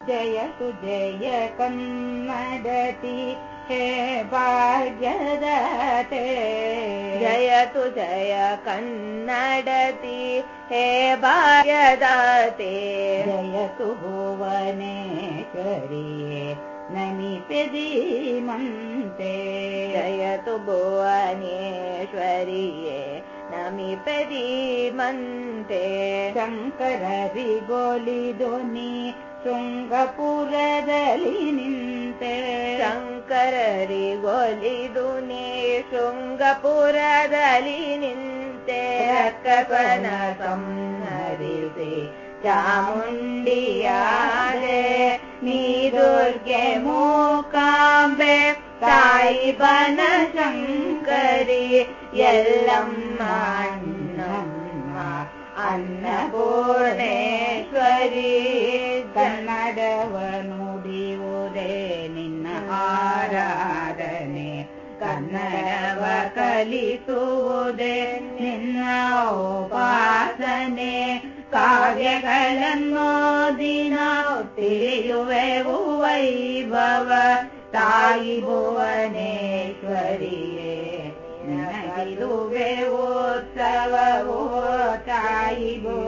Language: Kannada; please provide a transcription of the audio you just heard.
ಜಯತು ಜಯ ಕನ್ನಡತಿ ಹೇ ಭಾಗ್ಯದಾತೆ ಜಯತು ಜಯ ಕನ್ನಡತಿ ಹೇ ಭಾಗ್ಯದಾತೆ ಜಯತು ಭುವನೇಶ್ವರಿಯೇ ನಮಿಪೆ ಧೀಮಂತೆ ಜಯತು ಭುವನೇಶ್ವರಿಯೇ ನಮಿಪೆ ಧೀಮಂತೆ ಶಂಕರರಿಗೊಲಿದು ನೀ ಶೃಂಗಪುರದಲ್ಲಿ ನಿಂತೆ ಶಂಕರರಿಗೊಲಿದು ನೀ ಶೃಂಗಪುರದಲ್ಲಿ ನಿಂತೆ ರಕ್ಕಸನ ಸಂಹರಿಸಿ ಚಾಮುಂಡಿಯಾದೆ ನೀ ದುರ್ಗೆ ಮೂಕಾಂಬೆ ತಾಯಿ ಬನಶಂಕರಿ ಎಲ್ಲಮ್ಮ ಅಣ್ಣಮ್ಮ ಅನ್ನಪೂರ್ಣೇಶ್ವರಿ ಕನ್ನಡವ ನುಡಿಯುವುದೇ ನಿನ್ನ ಆರಾಧನೆ ಕನ್ನಡವ ಕಲಿಸುವುದೇ ನಿನ್ನ ಉಪಾಸನೆ ಕಾವ್ಯಗಳನ್ನು ದಿನ ತಿಳಿಯುವೆವು ವೈಭವ ತಾಯಿ ಭುವನೇಶ್ವರಿಯೇ ನಗಿದುವೆ ಉತ್ಸವವೋ ತಾಯಿ ಭುವ